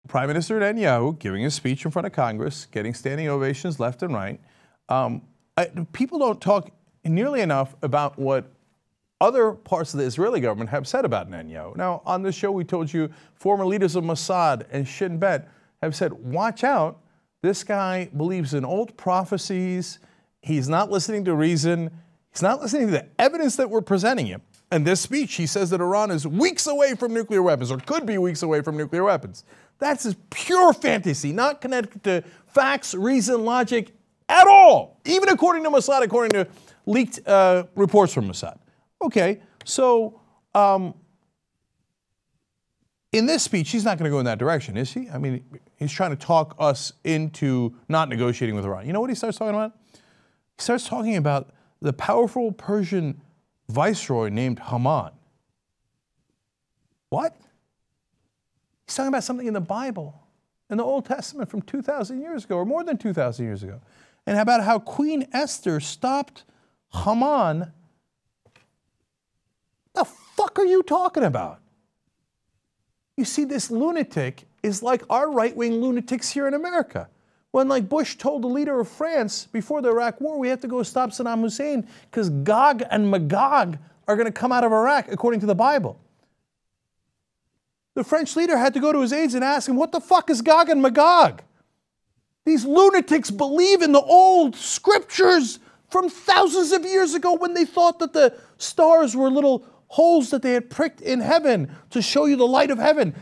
Prime Minister Netanyahu giving a speech in front of Congress, getting standing ovations left and right. People don't talk nearly enough about what other parts of the Israeli government have said about Netanyahu. Now, on this show, we told you former leaders of Mossad and Shin Bet have said, watch out, this guy believes in old prophecies. He's not listening to reason. He's not listening to the evidence that we're presenting him. In this speech, he says that Iran is weeks away from nuclear weapons, or could be weeks away from nuclear weapons. That's just pure fantasy, not connected to facts, reason, logic at all, even according to Mossad, according to leaked reports from Mossad. Okay, so in this speech, he's not going to go in that direction, is he? I mean, he's trying to talk us into not negotiating with Iran. You know what he starts talking about? He starts talking about the powerful Persian viceroy named Haman. What? He's talking about something in the Bible, in the Old Testament from 2,000 years ago, or more than 2,000 years ago. And about how Queen Esther stopped Haman. The fuck are you talking about? You see, this lunatic is like our right-wing lunatics here in America. When, like, Bush told the leader of France before the Iraq war, we have to go stop Saddam Hussein because Gog and Magog are going to come out of Iraq, according to the Bible. The French leader had to go to his aides and ask him, what the fuck is Gog and Magog? These lunatics believe in the old scriptures from thousands of years ago when they thought that the stars were little holes that they had pricked in heaven to show you the light of heaven.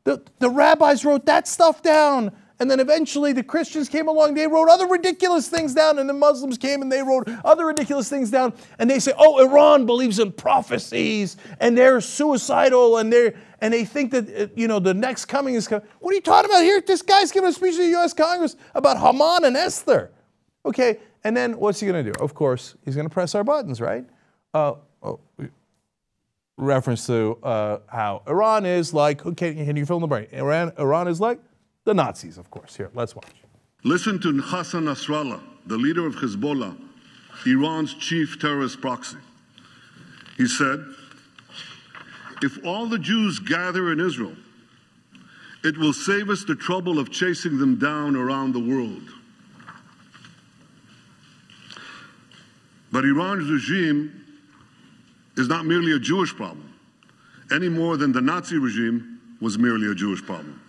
The rabbis wrote that stuff down. And then eventually the Christians came along, they wrote other ridiculous things down, and the Muslims came and they wrote other ridiculous things down, and they say, oh, Iran believes in prophecies, and they're suicidal, and they think that, you know, the next coming is coming. What are you talking about here? This guy's giving a speech to the U.S. Congress about Haman and Esther. Okay, and then what's he going to do? Of course, he's going to press our buttons, right? Reference to how Iran is like, okay, can you fill in the brain? Iran is like the Nazis, of course. Here, let's watch. Listen to Hassan Nasrallah, the leader of Hezbollah, Iran's chief terrorist proxy. He said, if all the Jews gather in Israel, it will save us the trouble of chasing them down around the world. But Iran's regime is not merely a Jewish problem, any more than the Nazi regime was merely a Jewish problem.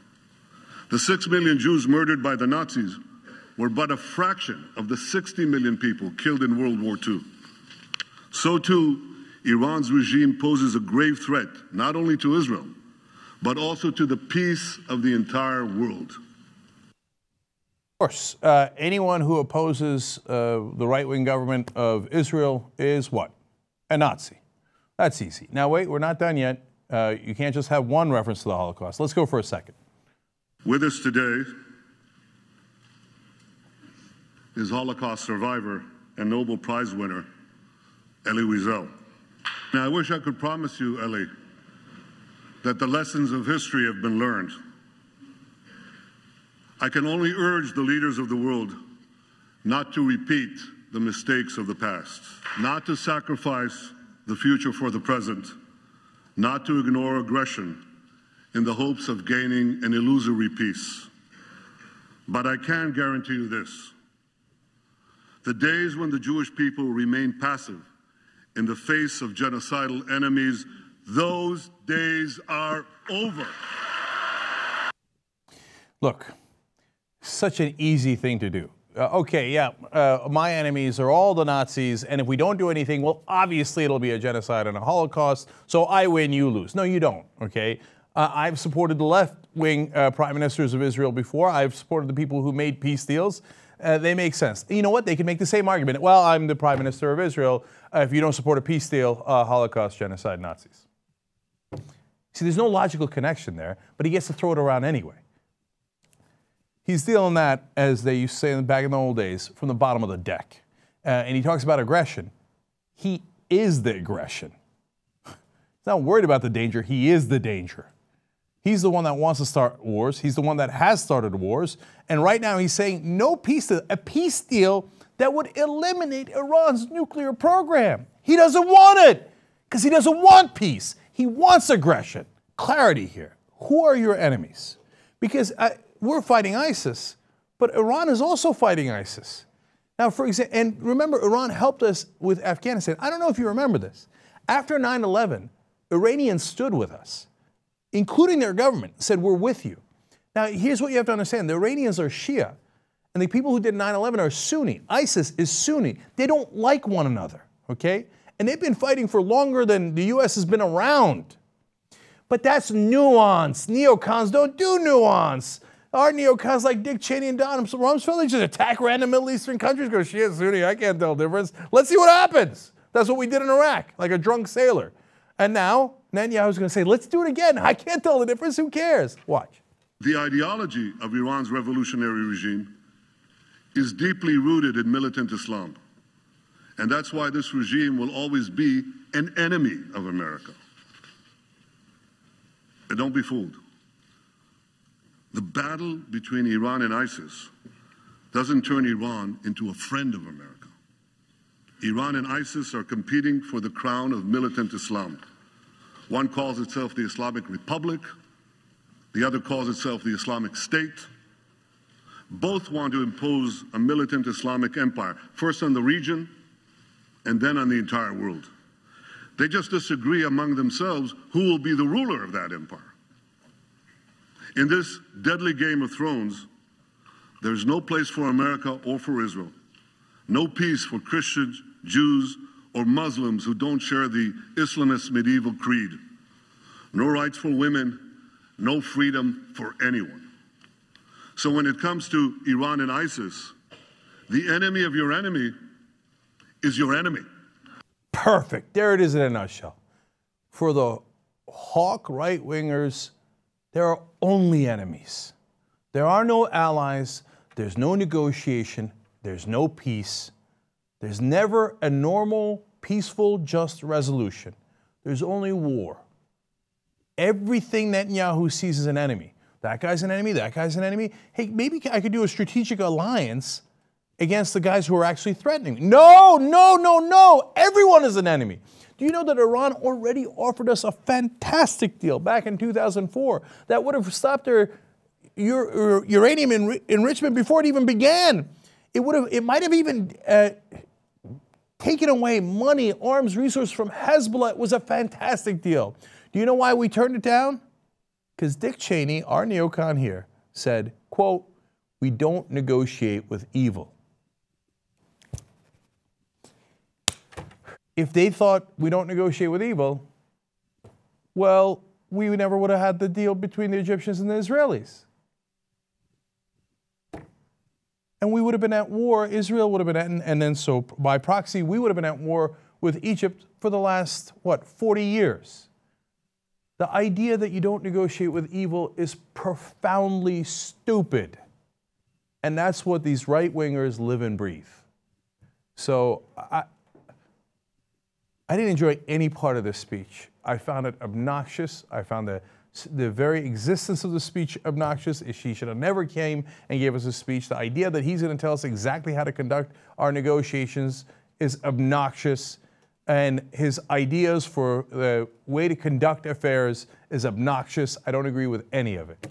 The 6 million Jews murdered by the Nazis were but a fraction of the 60 million people killed in World War II. So too, Iran's regime poses a grave threat, not only to Israel, but also to the peace of the entire world. Of course, anyone who opposes the right-wing government of Israel is what? A Nazi. That's easy. Now wait, we're not done yet. You can't just have one reference to the Holocaust. Let's go for a second. With us today is Holocaust survivor and Nobel Prize winner, Elie Wiesel. Now, I wish I could promise you, Elie, that the lessons of history have been learned. I can only urge the leaders of the world not to repeat the mistakes of the past, not to sacrifice the future for the present, not to ignore aggression in the hopes of gaining an illusory peace. But I can guarantee you this. The days when the Jewish people remain passive in the face of genocidal enemies, those days are over. Look, such an easy thing to do. Okay, yeah, my enemies are all the Nazis, and if we don't do anything, well, obviously it'll be a genocide and a Holocaust, so I win, you lose. No, you don't, okay? I've supported the left-wing prime ministers of Israel before. I've supported the people who made peace deals. They make sense. You know what? They can make the same argument. Well, I'm the prime minister of Israel. If you don't support a peace deal, Holocaust, genocide, Nazis. See, there's no logical connection there, but he gets to throw it around anyway. He's dealing that, as they used to say back in the old days, from the bottom of the deck. And he talks about aggression. He is the aggression. He's not worried about the danger. He is the danger. He's the one that wants to start wars. He's the one that has started wars. And right now he's saying no peace deal, a peace deal that would eliminate Iran's nuclear program. He doesn't want it because he doesn't want peace. He wants aggression. Clarity here. Who are your enemies? Because we're fighting ISIS, but Iran is also fighting ISIS. Now, for example, and remember, Iran helped us with Afghanistan. I don't know if you remember this. After 9/11, Iranians stood with us, including their government, said, we're with you. Now, here's what you have to understand. The Iranians are Shia, and the people who did 9/11 are Sunni. ISIS is Sunni. They don't like one another, okay? And they've been fighting for longer than the U.S. has been around. But that's nuance. Neocons don't do nuance. Our neocons like Dick Cheney and Don Rumsfeld, they just attack random Middle Eastern countries, go, Shia, Sunni, I can't tell the difference. Let's see what happens. That's what we did in Iraq, like a drunk sailor. And now Netanyahu's going to say, let's do it again. I can't tell the difference. Who cares? Watch. The ideology of Iran's revolutionary regime is deeply rooted in militant Islam. And that's why this regime will always be an enemy of America. And don't be fooled. The battle between Iran and ISIS doesn't turn Iran into a friend of America. Iran and ISIS are competing for the crown of militant Islam. One calls itself the Islamic Republic. The other calls itself the Islamic State. Both want to impose a militant Islamic empire, first on the region and then on the entire world. They just disagree among themselves who will be the ruler of that empire. In this deadly game of thrones, there's no place for America or for Israel. No peace for Christians, Jews, or Muslims who don't share the Islamist medieval creed. No rights for women, no freedom for anyone. So when it comes to Iran and ISIS, the enemy of your enemy is your enemy. Perfect. There it is in a nutshell. For the hawk right-wingers, there are only enemies. There are no allies. There's no negotiation. There's no peace. There's never a normal, peaceful, just resolution. There's only war. Everything Netanyahu sees as an enemy. That guy's an enemy. That guy's an enemy. Hey, maybe I could do a strategic alliance against the guys who are actually threatening me. No, no, no, no. Everyone is an enemy. Do you know that Iran already offered us a fantastic deal back in 2004 that would have stopped their uranium enrichment before it even began? It might have even taken away money, arms, resources from Hezbollah. It was a fantastic deal. Do you know why we turned it down? Because Dick Cheney, our neocon here, said, quote, we don't negotiate with evil. If they thought we don't negotiate with evil, well, we never would have had the deal between the Egyptians and the Israelis. And we would have been at war, Israel would have been at, and then so by proxy, we would have been at war with Egypt for the last, 40 years. The idea that you don't negotiate with evil is profoundly stupid. And that's what these right-wingers live and breathe. So I didn't enjoy any part of this speech. I found it obnoxious. I found the very existence of the speech obnoxious. She should have never came and gave us a speech. The idea that he's going to tell us exactly how to conduct our negotiations is obnoxious. And his ideas for the way to conduct affairs is obnoxious. I don't agree with any of it.